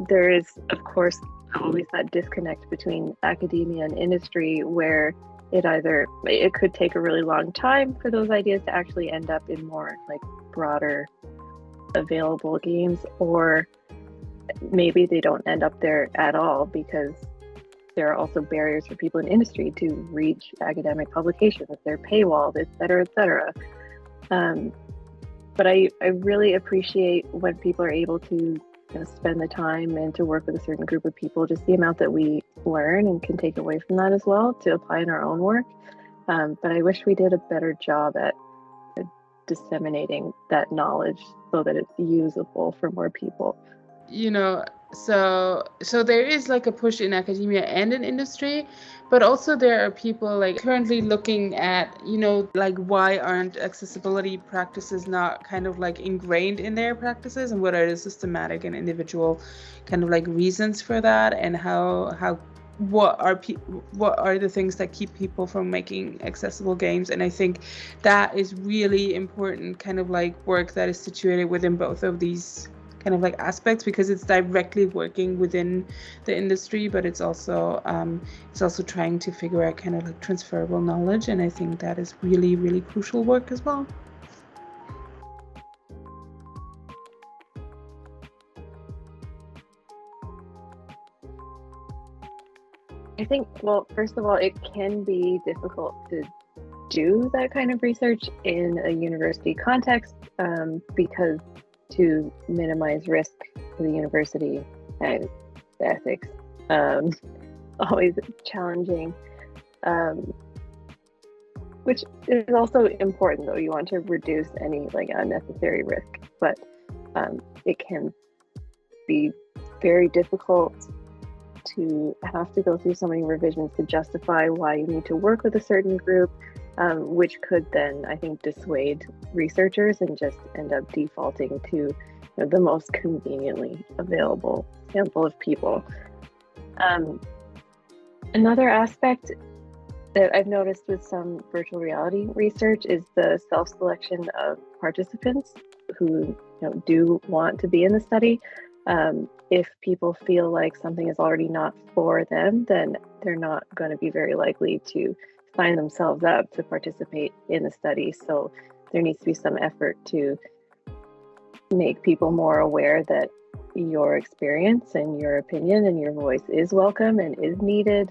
there is, of course, always that disconnect between academia and industry where it could take a really long time for those ideas to actually end up in more like broader available games, or maybe they don't end up there at all because there are also barriers for people in industry to reach academic publications. They're paywalled, et cetera, et cetera. But I really appreciate when people are able to spend the time and to work with a certain group of people, just the amount that we learn and can take away from that as well to apply in our own work. But I wish we did a better job at disseminating that knowledge so that it's usable for more people. So there is like a push in academia and in industry, but also there are people like currently looking at, like why aren't accessibility practices not kind of like ingrained in their practices, and what are the systematic and individual kind of like reasons for that, and what are the things that keep people from making accessible games. And I think that is really important kind of like work that is situated within both of these kind of like aspects, because it's directly working within the industry, but it's also trying to figure out kind of like transferable knowledge, and I think that is really, really crucial work as well. I think, well, first of all, it can be difficult to do that kind of research in a university context because to minimize risk for the university and the ethics, always challenging, which is also important though. You want to reduce any like unnecessary risk, but it can be very difficult to have to go through so many revisions to justify why you need to work with a certain group, which could then, I think, dissuade researchers and just end up defaulting to the most conveniently available sample of people. Another aspect that I've noticed with some virtual reality research is the self-selection of participants who do want to be in the study. If people feel like something is already not for them, then they're not going to be very likely to sign themselves up to participate in the study. So there needs to be some effort to make people more aware that your experience and your opinion and your voice is welcome and is needed.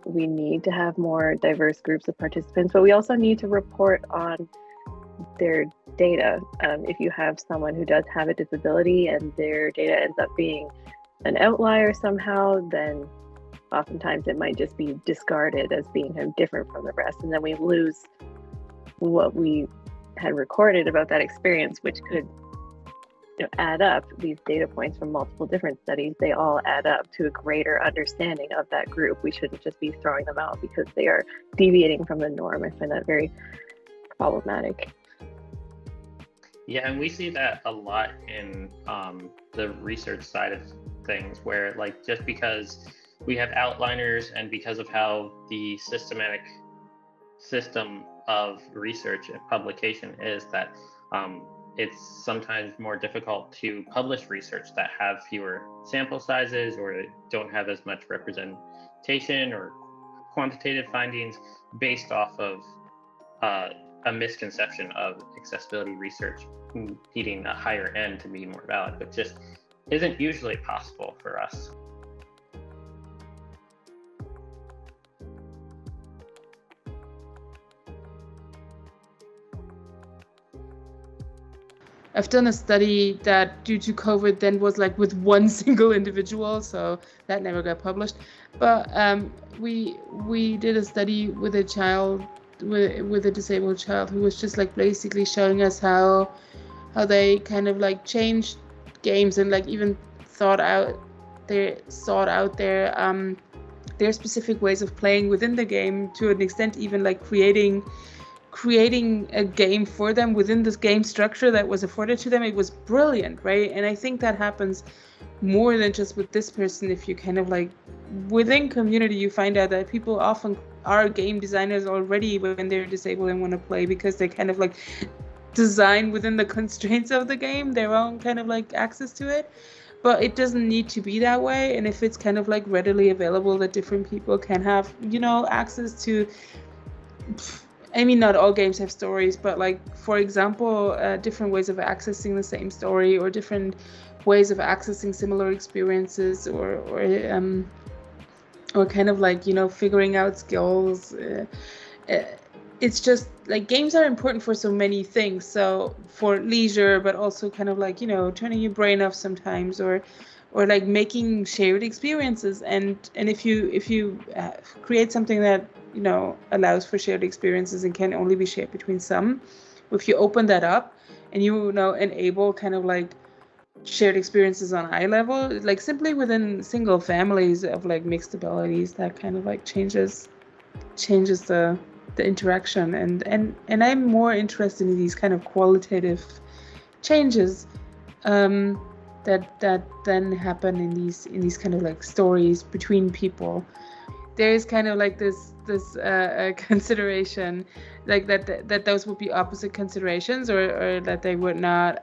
We need to have more diverse groups of participants, but we also need to report on their data. If you have someone who does have a disability and their data ends up being an outlier somehow, then oftentimes it might just be discarded as being kind of different from the rest, and then we lose what we had recorded about that experience, which could add up. These data points from multiple different studies, they all add up to a greater understanding of that group. We shouldn't just be throwing them out because they are deviating from the norm. I find that very problematic. Yeah, and we see that a lot in the research side of things, where like just because we have outliners and because of how the systematic system of research and publication is, that it's sometimes more difficult to publish research that have fewer sample sizes or don't have as much representation or quantitative findings based off of a misconception of accessibility research needing a higher end to be more valid, but just isn't usually possible for us. I've done a study that due to COVID then was like with one single individual, so that never got published. But we did a study with a child, with a disabled child, who was just like basically showing us how they kind of like changed games and like even sought out their specific ways of playing within the game, to an extent even like creating a game for them within this game structure that was afforded to them. It was brilliant, right? And I think that happens more than just with this person. If you kind of like within community, you find out that people often are game designers already when they're disabled and want to play, because they kind of like design within the constraints of the game their own kind of like access to it. but it doesn't need to be that way. And if it's kind of like readily available that different people can have, access to, I mean, not all games have stories, but like, for example, different ways of accessing the same story, or different ways of accessing similar experiences, or kind of like, figuring out skills. It's just like games are important for so many things. So for leisure, but also kind of like, turning your brain off sometimes, or like making shared experiences. And if you create something that, allows for shared experiences and can only be shared between some, if you open that up and enable kind of like shared experiences on eye level, like simply within single families of like mixed abilities, that kind of like changes the interaction. And I'm more interested in these kind of qualitative changes that then happen in these kind of like stories between people. There is kind of like this consideration, like that those would be opposite considerations, or that they would not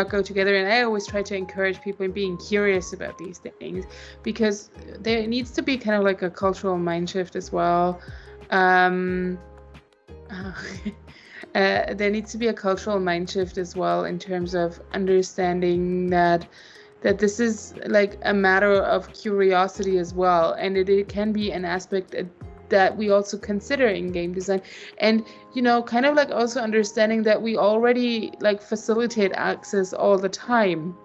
go together. And I always try to encourage people in being curious about these things, because there needs to be kind of like a cultural mind shift as well. There needs to be a cultural mind shift as well, in terms of understanding that this is like a matter of curiosity as well, and it can be an aspect that we also consider in game design. And kind of like also understanding that we already like facilitate access all the time.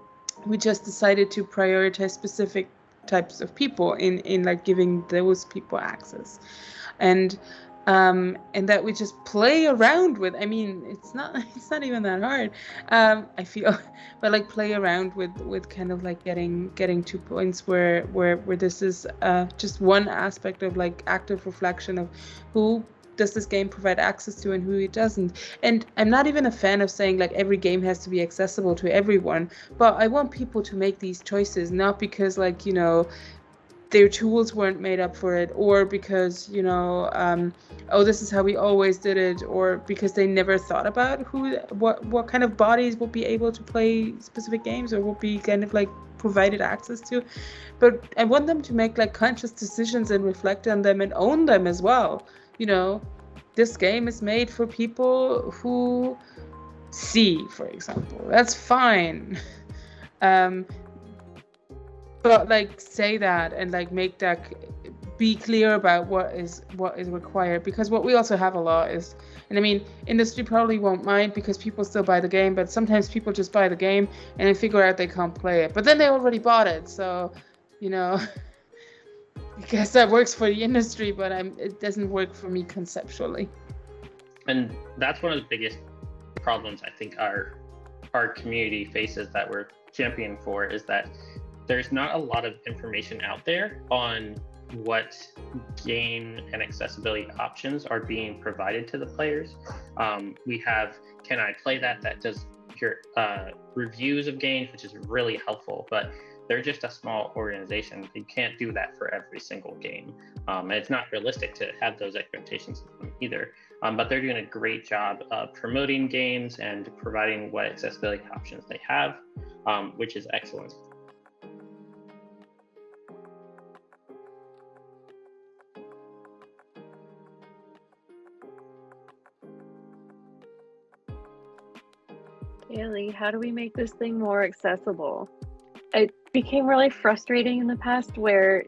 We just decided to prioritize specific types of people in like giving those people access, and that we just play around with. I mean, it's not even that hard, I feel, but like play around with kind of like getting to points where this is just one aspect of like active reflection of who does this game provide access to and who it doesn't. And I'm not even a fan of saying like every game has to be accessible to everyone, but I want people to make these choices, not because like their tools weren't made up for it, or because this is how we always did it, or because they never thought about what kind of bodies would be able to play specific games, or would be kind of like provided access to. But I want them to make like conscious decisions and reflect on them and own them as well. This game is made for people who see, for example. That's fine. But like say that, and like make that, be clear about what is required. Because what we also have a lot is, and I mean, industry probably won't mind because people still buy the game, but sometimes people just buy the game and then figure out they can't play it, but then they already bought it. So I guess that works for the industry, but it doesn't work for me conceptually. And that's one of the biggest problems I think our community faces, that we're championing for, is that there's not a lot of information out there on what game and accessibility options are being provided to the players. We have Can I Play That does your reviews of games, which is really helpful, but they're just a small organization. You can't do that for every single game. And it's not realistic to have those expectations of them either. But they're doing a great job of promoting games and providing what accessibility options they have, which is excellent. Kayley, how do we make this thing more accessible? It became really frustrating in the past, where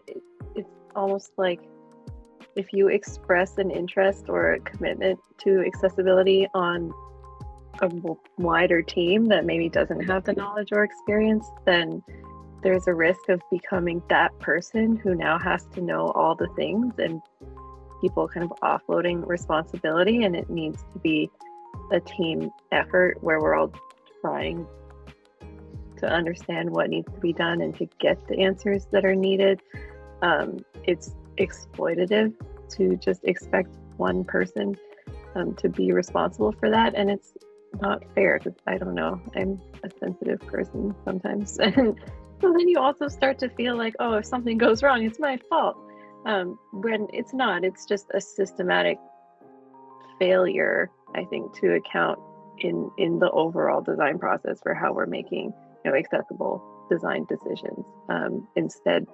it's almost like if you express an interest or a commitment to accessibility on a wider team that maybe doesn't have the knowledge or experience, then there's a risk of becoming that person who now has to know all the things, and people kind of offloading responsibility. And it needs to be a team effort where we're all trying to understand what needs to be done and to get the answers that are needed. It's exploitative to just expect one person to be responsible for that, and it's not fair, because I don't know, I'm a sensitive person sometimes, and so then you also start to feel like, oh, if something goes wrong, it's my fault, when it's not. It's just a systematic failure, I think, to account in the overall design process for how we're making accessible design decisions. Instead,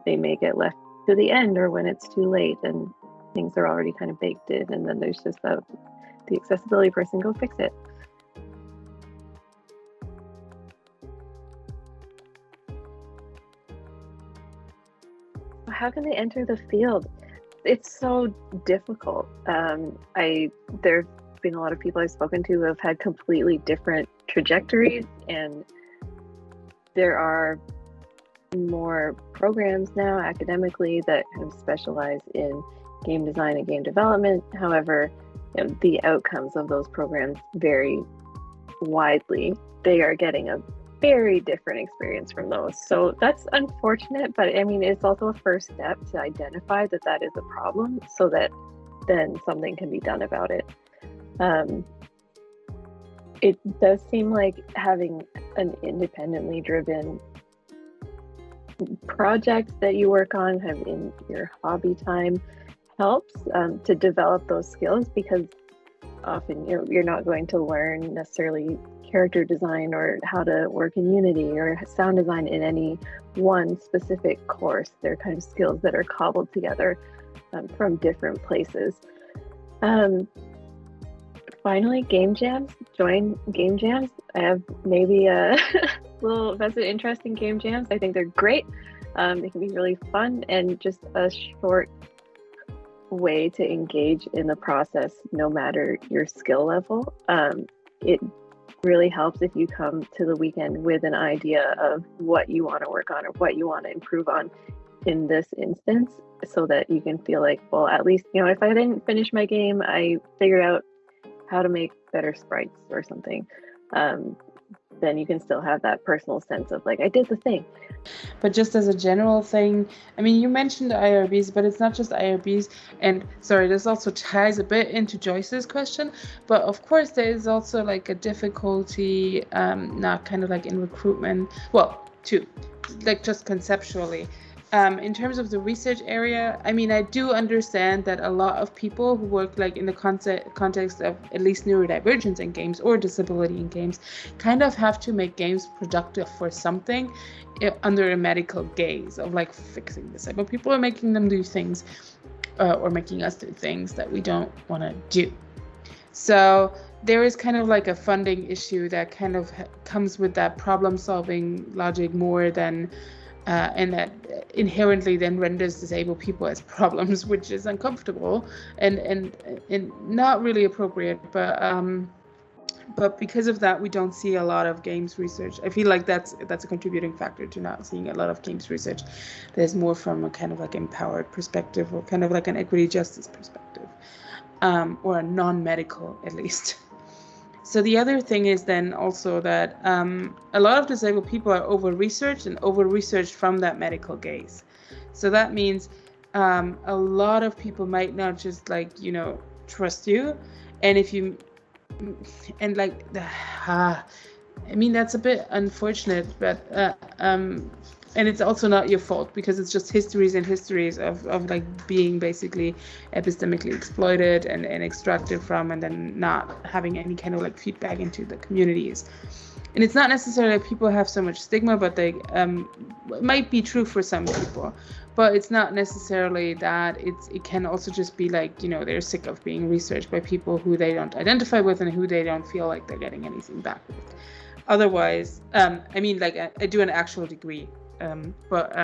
they may get left to the end or when it's too late and things are already kind of baked in, and then there's just the accessibility person go fix it. How can they enter the field? It's so difficult. There've been a lot of people I've spoken to who have had completely different trajectories, and there are more programs now academically that kind of specialize in game design and game development. However, the outcomes of those programs vary widely. They are getting a very different experience from those. So that's unfortunate, but I mean, it's also a first step to identify that is a problem so that then something can be done about it. It does seem like having an independently driven project that you work on kind of in your hobby time helps to develop those skills, because often you're not going to learn necessarily character design or how to work in Unity or sound design in any one specific course. They're kind of skills that are cobbled together from different places. Finally, game jams. Join game jams. I have maybe a little vested interest in game jams. I think they're great. They can be really fun and just a short way to engage in the process, no matter your skill level. It really helps if you come to the weekend with an idea of what you want to work on or what you want to improve on in this instance, so that you can feel like, well, at least, if I didn't finish my game, I figured out how to make better sprites or something. Then you can still have that personal sense of like, I did the thing. But just as a general thing, I mean, you mentioned IRBs, but it's not just IRBs. And sorry, this also ties a bit into Joyce's question. But of course, there is also like a difficulty, not kind of like in recruitment. Well, two, like just conceptually. In terms of the research area, I mean, I do understand that a lot of people who work like in the context of at least neurodivergence in games or disability in games kind of have to make games productive for something under a medical gaze of like fixing this. But people are making them do things or making us do things that we don't want to do. So there is kind of like a funding issue that kind of comes with that problem solving logic more than and that inherently then renders disabled people as problems, which is uncomfortable and not really appropriate. But because of that, we don't see a lot of games research. I feel like that's a contributing factor to not seeing a lot of games research. There's more from a kind of like empowered perspective, or kind of like an equity justice perspective, or a non-medical at least. So the other thing is then also that a lot of disabled people are over-researched and over-researched from that medical gaze. So that means a lot of people might not just like, trust you. And if you, and like, I mean, that's a bit unfortunate, but, and it's also not your fault, because it's just histories and histories of like being basically epistemically exploited and extracted from, and then not having any kind of like feedback into the communities. And it's not necessarily that people have so much stigma, but they it might be true for some people, but it's not necessarily that. It can also just be like, they're sick of being researched by people who they don't identify with and who they don't feel like they're getting anything back with. Otherwise, I mean, like I do an actual degree. But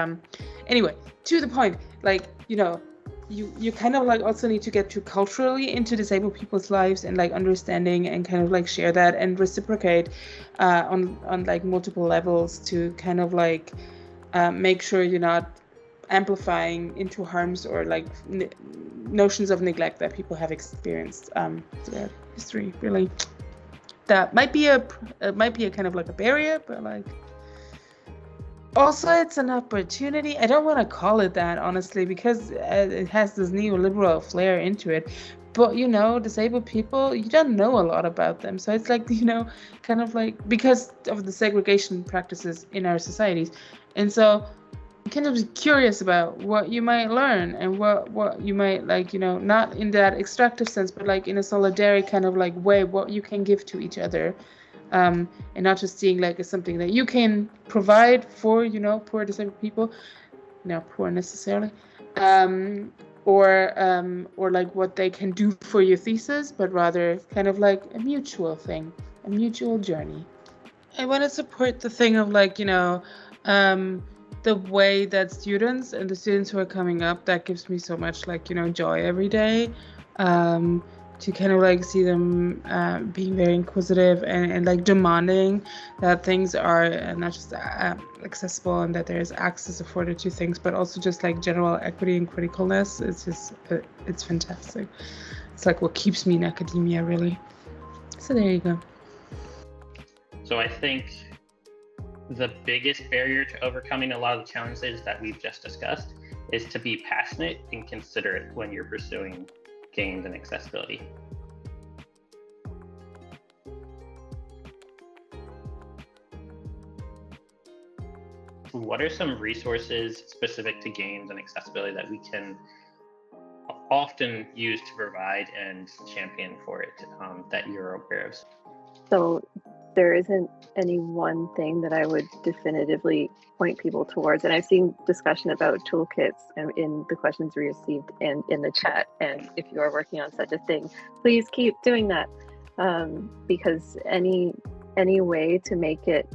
anyway, to the point, like, you kind of like also need to get too culturally into disabled people's lives and like understanding and kind of like share that and reciprocate on like multiple levels to kind of like make sure you're not amplifying into harms or like notions of neglect that people have experienced throughout history. Really, that might be a kind of like a barrier, but like. Also, it's an opportunity. I don't want to call it that, honestly, because it has this neoliberal flair into it. But, disabled people, you don't know a lot about them. So it's like, kind of like, because of the segregation practices in our societies. And so I'm kind of curious about what you might learn and what you might, like, not in that extractive sense, but like in a solidary kind of like way, what you can give to each other. and not just seeing like as something that you can provide for, you know, poor disabled people, not poor necessarily, or like what they can do for your thesis, but rather kind of like a mutual thing, a mutual journey. I want to support the thing of like, you know, the way that students and the students who are coming up, that gives me so much like, you know, joy every day, to kind of like see them being very inquisitive and like demanding that things are not just accessible and that there is access afforded to things, but also just like general equity and criticalness. It's just, it's fantastic. It's like what keeps me in academia, really. So there you go. So I think the biggest barrier to overcoming a lot of the challenges that we've just discussed is to be passionate and considerate when you're pursuing games and accessibility. What are some resources specific to games and accessibility that we can often use to provide and champion for it, that you're aware of? So there isn't any one thing that I would definitively point people towards. And I've seen discussion about toolkits in the questions we received and in the chat. And if you are working on such a thing, please keep doing that, because any way to make it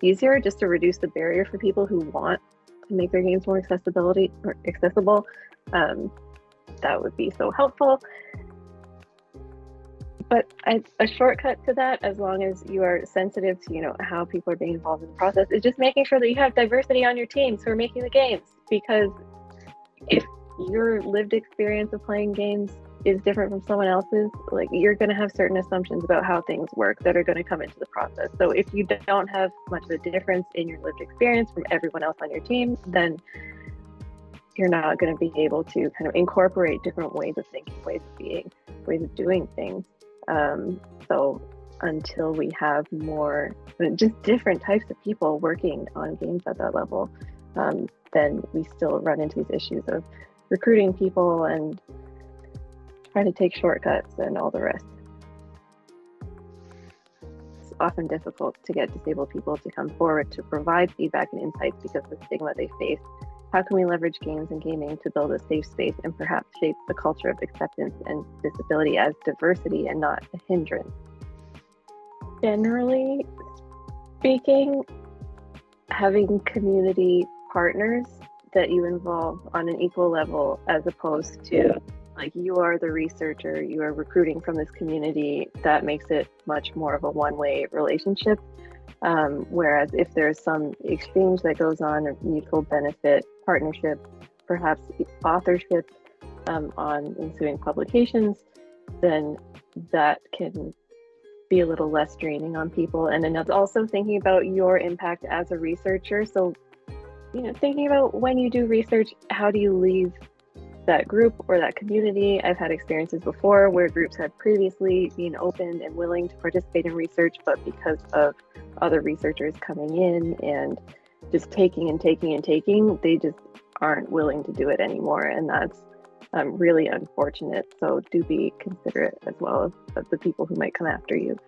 easier, just to reduce the barrier for people who want to make their games more accessible, that would be so helpful. But a shortcut to that, as long as you are sensitive to, you know, how people are being involved in the process, is just making sure that you have diversity on your teams who are making the games. Because if your lived experience of playing games is different from someone else's, like, you're going to have certain assumptions about how things work that are going to come into the process. So if you don't have much of a difference in your lived experience from everyone else on your team, then you're not going to be able to kind of incorporate different ways of thinking, ways of being, ways of doing things. So until we have more, just different types of people working on games at that level, then we still run into these issues of recruiting people and trying to take shortcuts and all the rest. It's often difficult to get disabled people to come forward to provide feedback and insights because of the stigma they face. How can we leverage games and gaming to build a safe space and perhaps shape the culture of acceptance and disability as diversity and not a hindrance? Generally speaking, having community partners that you involve on an equal level, as opposed to like you are the researcher, you are recruiting from this community, that makes it much more of a one-way relationship. Whereas if there's some exchange that goes on, or mutual benefit, partnership, perhaps authorship on ensuing publications, then that can be a little less draining on people. And then it's also thinking about your impact as a researcher. So, you know, thinking about when you do research, how do you leave that group or that community? I've had experiences before where groups had previously been open and willing to participate in research, but because of other researchers coming in and just taking and taking and taking, they just aren't willing to do it anymore. And that's really unfortunate. So do be considerate as well of the people who might come after you.